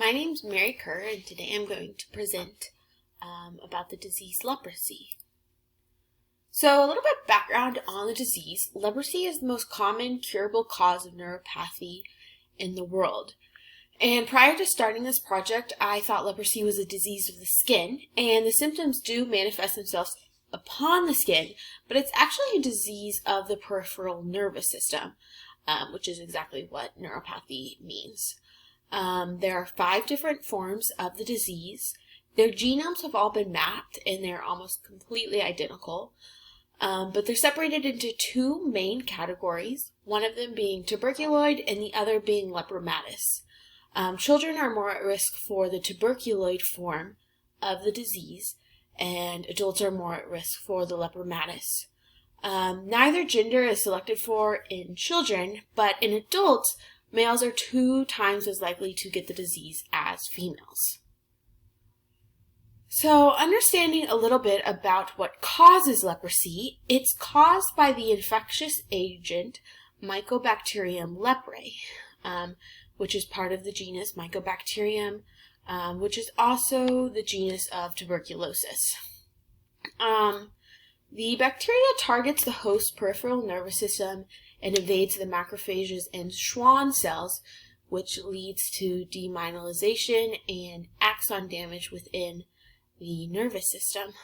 My name's Mary Kerr, and today I'm going to present about the disease leprosy. So a little bit of background on the disease. Leprosy is the most common curable cause of neuropathy in the world. And prior to starting this project, I thought leprosy was a disease of the skin, and the symptoms do manifest themselves upon the skin, but it's actually a disease of the peripheral nervous system, which is exactly what neuropathy means. There are 5 different forms of the disease. Their genomes have all been mapped, and they're almost completely identical. But they're separated into 2 main categories, one of them being tuberculoid and the other being lepromatous. Children are more at risk for the tuberculoid form of the disease, and adults are more at risk for the lepromatous. Neither gender is selected for in children, but in adults, males are 2 times as likely to get the disease as females. So, understanding a little bit about what causes leprosy, it's caused by the infectious agent Mycobacterium leprae, which is part of the genus Mycobacterium, which is also the genus of tuberculosis. The bacteria targets the host's peripheral nervous system and invades the macrophages and Schwann cells, which leads to demyelinization and axon damage within the nervous system.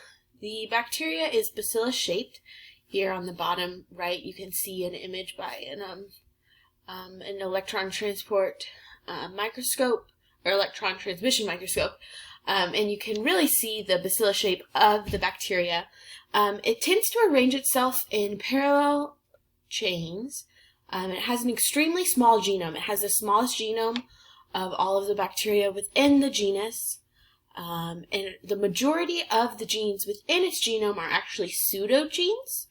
The bacteria is bacillus-shaped. Here on the bottom right, you can see an image by an electron transport microscope, or electron transmission microscope, and you can really see the bacillus shape of the bacteria. It tends to arrange itself in parallel chains. It has an extremely small genome. It has the smallest genome of all of the bacteria within the genus. And the majority of the genes within its genome are actually pseudogenes.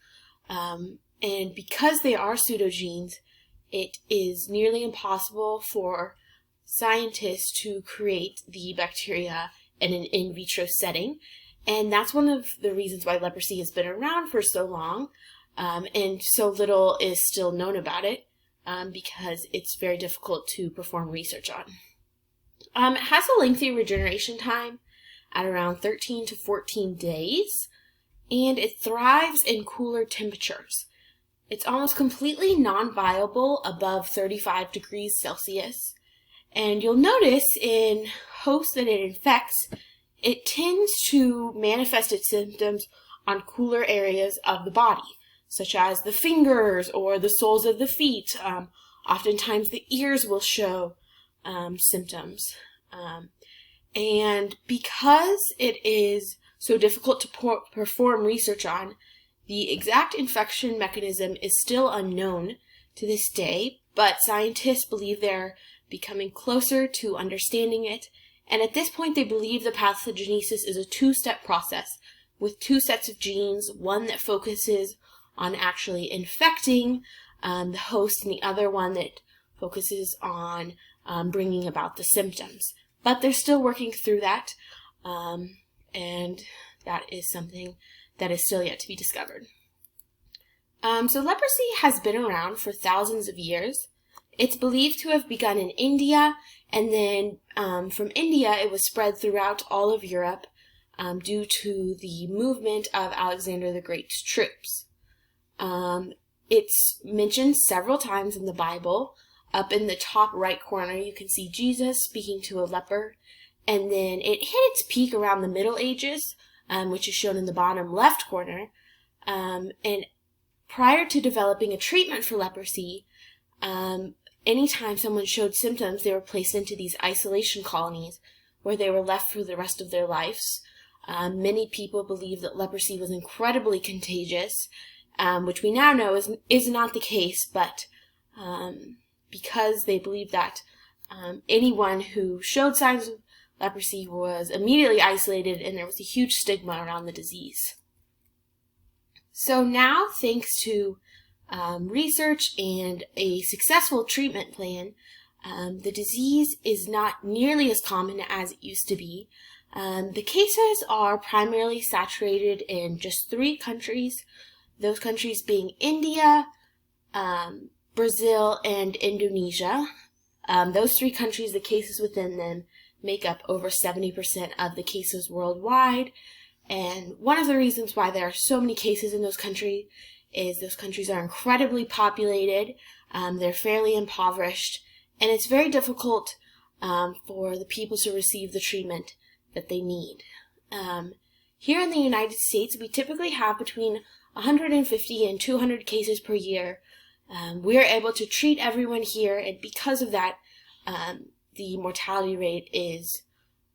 And because they are pseudogenes, it is nearly impossible for scientists to create the bacteria in an in vitro setting. And that's one of the reasons why leprosy has been around for so long, and so little is still known about it, because it's very difficult to perform research on. It has a lengthy regeneration time at around 13 to 14 days, and it thrives in cooler temperatures. It's almost completely non-viable above 35 degrees Celsius, and you'll notice in hosts that it infects, it tends to manifest its symptoms on cooler areas of the body, such as the fingers or the soles of the feet. Oftentimes the ears will show symptoms. And because it is so difficult to perform research on, the exact infection mechanism is still unknown to this day, but scientists believe they're becoming closer to understanding it. And at this point, they believe the pathogenesis is a 2-step process with 2 sets of genes, one that focuses on actually infecting the host and the other one that focuses on bringing about the symptoms. But they're still working through that, and that is something that is still yet to be discovered. So leprosy has been around for thousands of years. It's believed to have begun in India, and then from India it was spread throughout all of Europe due to the movement of Alexander the Great's troops. It's mentioned several times in the Bible. Up in the top right corner you can see Jesus speaking to a leper, and then it hit its peak around the Middle Ages, which is shown in the bottom left corner. And prior to developing a treatment for leprosy, anytime someone showed symptoms, they were placed into these isolation colonies where they were left for the rest of their lives. Many people believe that leprosy was incredibly contagious, which we now know is not the case, but because they believed that anyone who showed signs of leprosy was immediately isolated, and there was a huge stigma around the disease. So now, thanks to research and a successful treatment plan, the disease is not nearly as common as it used to be. The cases are primarily saturated in just 3 countries, those countries being India, Brazil, and Indonesia. Those 3 countries, the cases within them make up over 70% of the cases worldwide. And one of the reasons why there are so many cases in those countries is those countries are incredibly populated, they're fairly impoverished, and it's very difficult for the people to receive the treatment that they need. Here in the United States, we typically have between 150 and 200 cases per year. We are able to treat everyone here, and because of that, the mortality rate is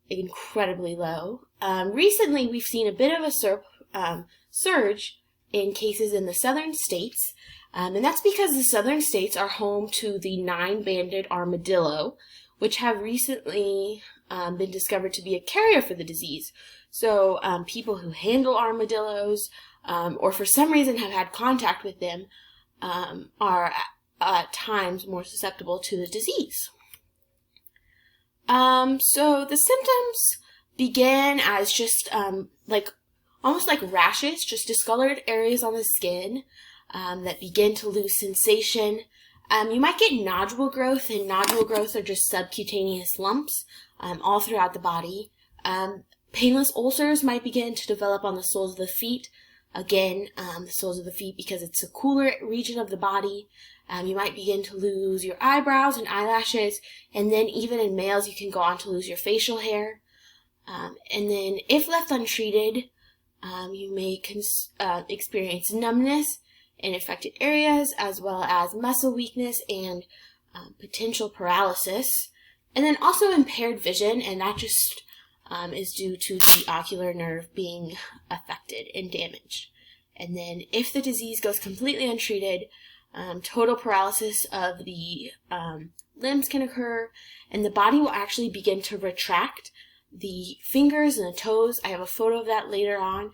incredibly low. Recently, we've seen a bit of a surge in cases in the southern states, and that's because the southern states are home to the 9-banded armadillo, which have recently been discovered to be a carrier for the disease. So people who handle armadillos or for some reason have had contact with them are at times more susceptible to the disease. So the symptoms begin as just almost like rashes, just discolored areas on the skin that begin to lose sensation. You might get nodule growth, and nodule growth are just subcutaneous lumps all throughout the body. Painless ulcers might begin to develop on the soles of the feet. Again, the soles of the feet because it's a cooler region of the body. You might begin to lose your eyebrows and eyelashes, and then even in males you can go on to lose your facial hair. And then if left untreated, you may experience numbness in affected areas, as well as muscle weakness and potential paralysis. And then also impaired vision, and that just is due to the ocular nerve being affected and damaged. And then if the disease goes completely untreated, total paralysis of the limbs can occur, and the body will actually begin to retract. The fingers and the toes, I have a photo of that later on,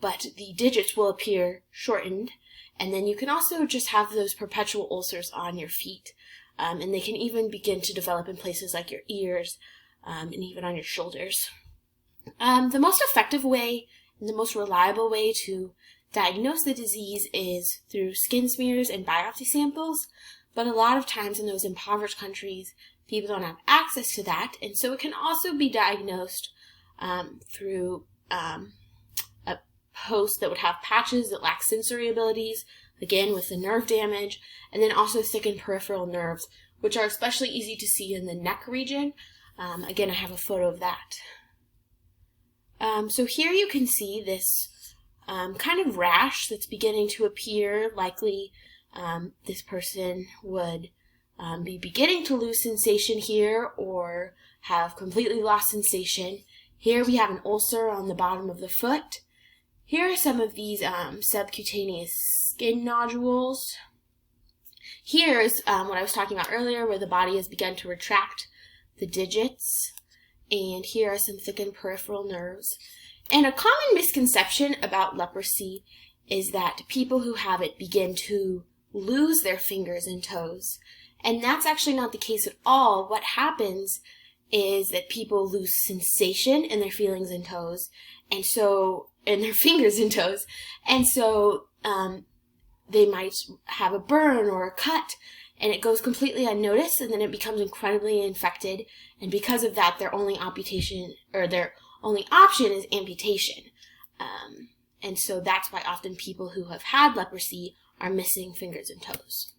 but the digits will appear shortened, and then you can also just have those perpetual ulcers on your feet, and they can even begin to develop in places like your ears and even on your shoulders. The most effective way and the most reliable way to diagnose the disease is through skin smears and biopsy samples, but a lot of times in those impoverished countries, people don't have access to that, and so it can also be diagnosed through a host that would have patches that lack sensory abilities, again with the nerve damage, and then also thickened peripheral nerves, which are especially easy to see in the neck region. Again, I have a photo of that. So here you can see this kind of rash that's beginning to appear. Likely this person would be beginning to lose sensation here or have completely lost sensation. Here we have an ulcer on the bottom of the foot. Here are some of these subcutaneous skin nodules. Here is what I was talking about earlier, where the body has begun to retract the digits. And here are some thickened peripheral nerves. And a common misconception about leprosy is that people who have it begin to lose their fingers and toes. And that's actually not the case at all. What happens is that people lose sensation in their feelings and toes, and so in their fingers and toes, and so they might have a burn or a cut, and it goes completely unnoticed, and then it becomes incredibly infected, and because of that, their only option is amputation. And so that's why often people who have had leprosy are missing fingers and toes.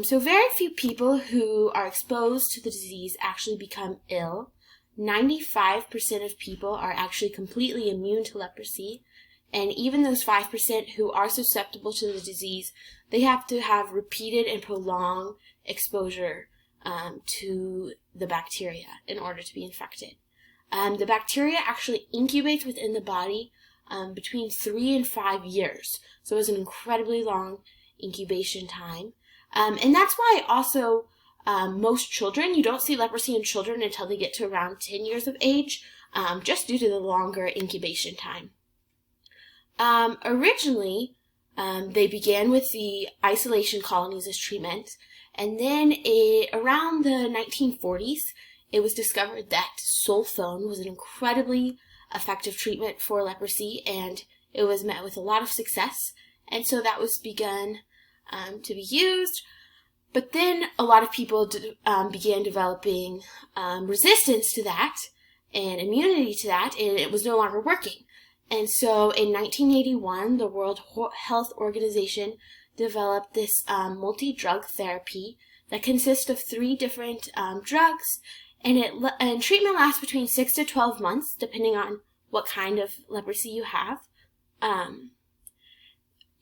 So very few people who are exposed to the disease actually become ill. 95% of people are actually completely immune to leprosy, and even those 5% who are susceptible to the disease, they have to have repeated and prolonged exposure to the bacteria in order to be infected. The bacteria actually incubates within the body between 3 and 5 years, so it's an incredibly long incubation time. And that's why also most children, you don't see leprosy in children until they get to around 10 years of age, just due to the longer incubation time. Originally, they began with the isolation colonies as treatment, and then around the 1940s, it was discovered that sulfone was an incredibly effective treatment for leprosy, and it was met with a lot of success, and so that was begun to be used. But then a lot of people began developing resistance to that and immunity to that, and it was no longer working. And so in 1981, the World Health Organization developed this multi-drug therapy that consists of 3 different drugs, and treatment lasts between 6 to 12 months, depending on what kind of leprosy you have.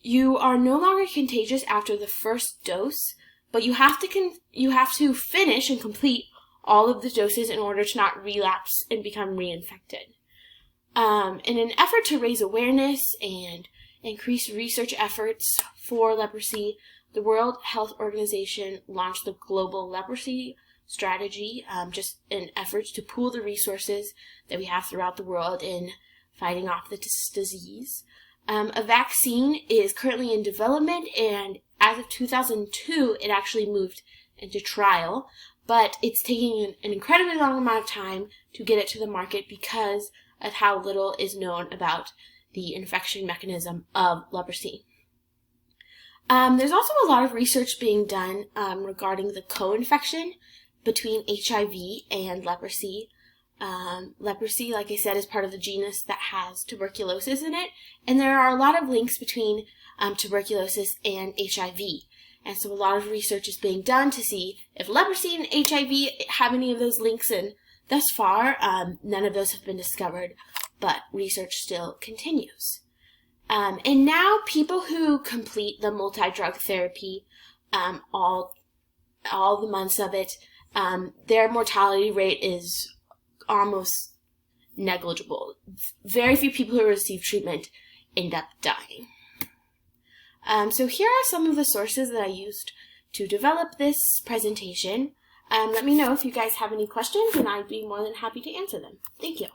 You are no longer contagious after the first dose, but you have to finish and complete all of the doses in order to not relapse and become reinfected. In an effort to raise awareness and increase research efforts for leprosy, the World Health Organization launched the Global Leprosy Strategy, just in efforts to pool the resources that we have throughout the world in fighting off this disease. A vaccine is currently in development, and as of 2002, it actually moved into trial, but it's taking an incredibly long amount of time to get it to the market because of how little is known about the infection mechanism of leprosy. There's also a lot of research being done regarding the co-infection between HIV and leprosy. Leprosy, like I said, is part of the genus that has tuberculosis in it, and there are a lot of links between tuberculosis and HIV. And so a lot of research is being done to see if leprosy and HIV have any of those links, and thus far, none of those have been discovered, but research still continues. And now people who complete the multi-drug therapy, all the months of it, their mortality rate is almost negligible. Very few people who receive treatment end up dying. So here are some of the sources that I used to develop this presentation. Let me know if you guys have any questions, and I'd be more than happy to answer them. Thank you.